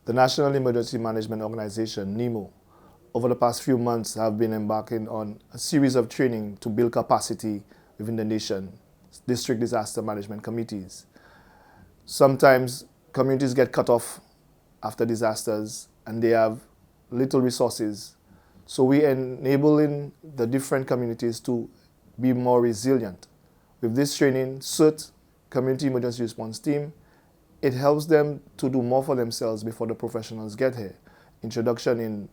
The National Emergency Management Organization, Nemo, over the past few months have been embarking on a series of training to build capacity within the nation, district disaster management committees. Sometimes communities get cut off after disasters and they have little resources. So we enabling the different communities to be more resilient. With this training, CERT, Community Emergency Response Team, it helps them to do more for themselves before the professionals get here. Introduction in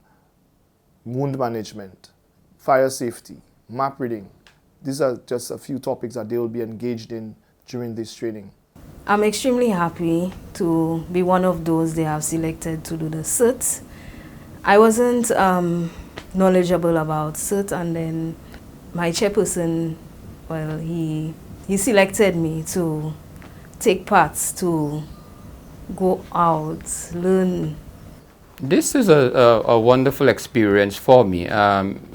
wound management, fire safety, map reading. These are just a few topics that they will be engaged in during this training. I'm extremely happy to be one of those they have selected to do the CERT. I wasn't knowledgeable about CERT, and then my chairperson, well, he selected me to take part, to go out, learn. This is a wonderful experience for me.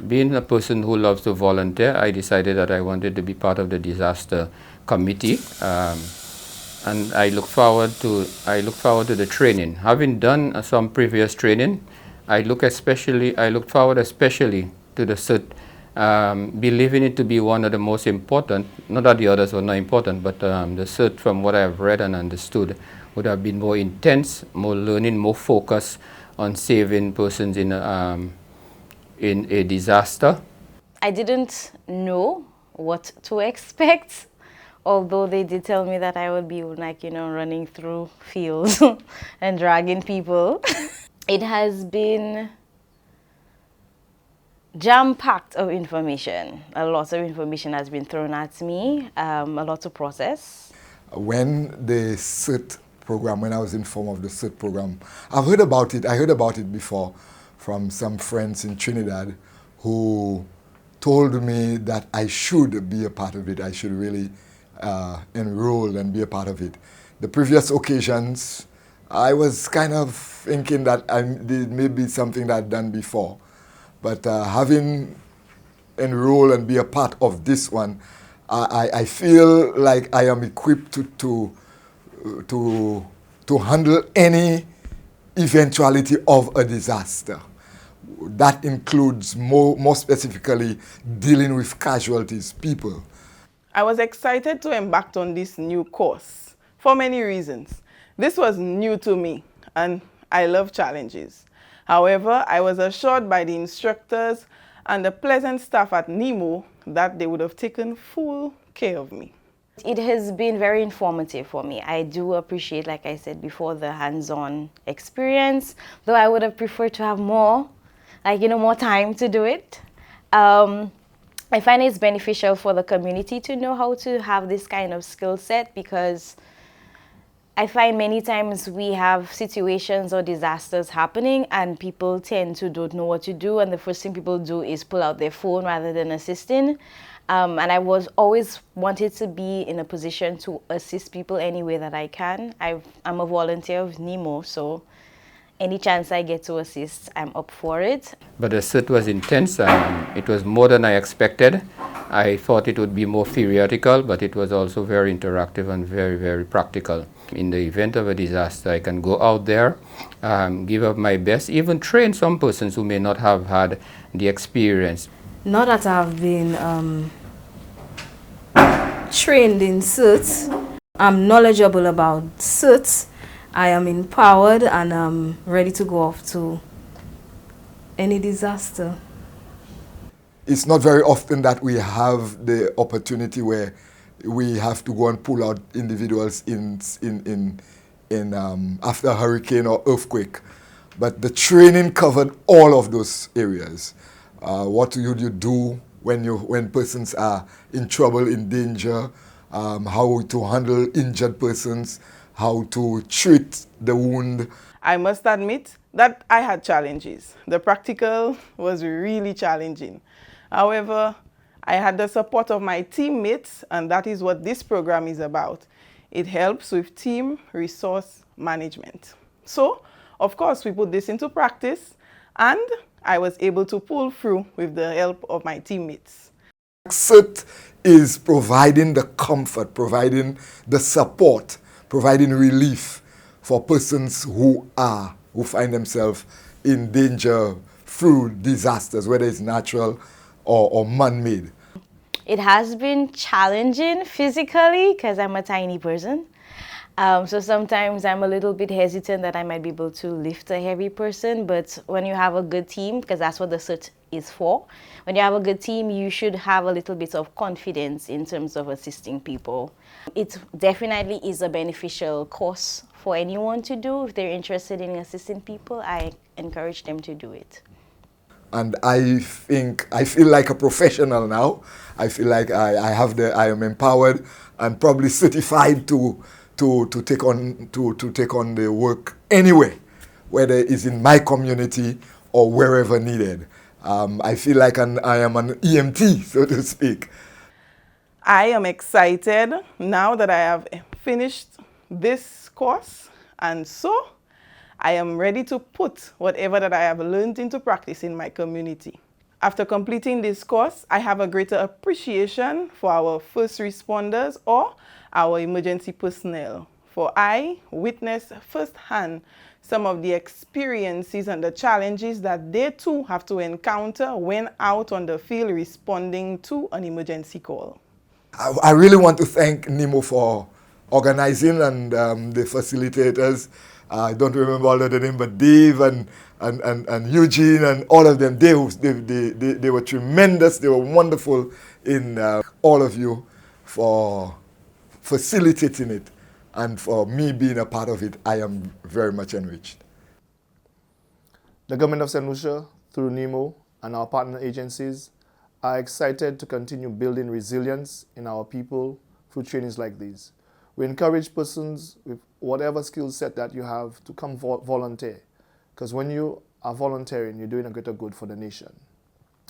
Being a person who loves to volunteer, I decided that I wanted to be part of the disaster committee, and I look forward to the training. Having done some previous training, I look forward especially to the CERT, believing it to be one of the most important. Not that the others were not important, but the CERT, from what I've read and understood, would have been more intense, more learning, more focus on saving persons in a disaster. I didn't know what to expect, although they did tell me that I would be running through fields and dragging people. It has been jam-packed of information. A lot of information has been thrown at me, a lot to process. When the CERT program, when I was informed of the CERT program, I heard about it before from some friends in Trinidad who told me that I should be a part of it. I should really enroll and be a part of it. The previous occasions, I was kind of thinking that it may be something that I'd done before. But having enrolled and be a part of this one, I feel like I am equipped to handle any eventuality of a disaster. That includes more specifically dealing with casualties, people. I was excited to embark on this new course for many reasons. This was new to me and I love challenges. However, I was assured by the instructors and the pleasant staff at Nemo that they would have taken full care of me. It has been very informative for me. I do appreciate, like I said before, the hands-on experience, though I would have preferred to have more time to do it. I find it's beneficial for the community to know how to have this kind of skill set, because I find many times we have situations or disasters happening and people tend to don't know what to do, and the first thing people do is pull out their phone rather than assisting. And I was always wanted to be in a position to assist people any way that I can. I'm a volunteer of Nemo, so any chance I get to assist, I'm up for it. But the CERT was intense. It was more than I expected. I thought it would be more theoretical, but it was also very interactive and very, very practical. In the event of a disaster, I can go out there, give up my best, even train some persons who may not have had the experience. Not that I've been trained in CERT. I'm knowledgeable about CERT. I am empowered and I'm ready to go off to any disaster. It's not very often that we have the opportunity where we have to go and pull out individuals after a hurricane or earthquake. But the training covered all of those areas. What do you do when persons are in trouble, in danger, how to handle injured persons, how to treat the wound. I must admit that I had challenges. The practical was really challenging. However, I had the support of my teammates, and that is what this program is about. It helps with team resource management. So, of course, we put this into practice, and I was able to pull through with the help of my teammates. CERT is providing the comfort, providing the support, providing relief for persons who are who find themselves in danger through disasters, whether it's natural or man-made? It has been challenging physically because I'm a tiny person. So sometimes I'm a little bit hesitant that I might be able to lift a heavy person, but when you have a good team, because that's what the CERT is for, when you have a good team, you should have a little bit of confidence in terms of assisting people. It definitely is a beneficial course for anyone to do. If they're interested in assisting people, I encourage them to do it. And I think I feel like a professional now. I feel like I am empowered and probably certified to take on the work anywhere, whether it's in my community or wherever needed. I feel like I am an EMT, so to speak. I am excited now that I have finished this course, and so I am ready to put whatever that I have learned into practice in my community. After completing this course, I have a greater appreciation for our first responders or our emergency personnel, for I witnessed firsthand some of the experiences and the challenges that they too have to encounter when out on the field responding to an emergency call. I really want to thank Nemo for organizing and the facilitators. I don't remember all of the names, but Dave and Eugene and all of them, they were tremendous. They were wonderful in all of you for facilitating it. And for me being a part of it, I am very much enriched. The government of St. Lucia, through Nemo and our partner agencies, are excited to continue building resilience in our people through trainings like these. We encourage persons with whatever skill set that you have to come volunteer, because when you are volunteering, you're doing a greater good for the nation.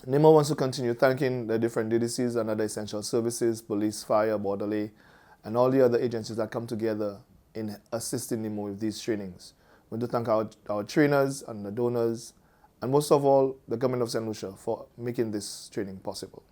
Nemo wants to continue thanking the different DDCs and other essential services, police, fire, borderly, and all the other agencies that come together in assisting Nemo with these trainings. We want to thank our trainers and the donors, and most of all, the government of St. Lucia for making this training possible.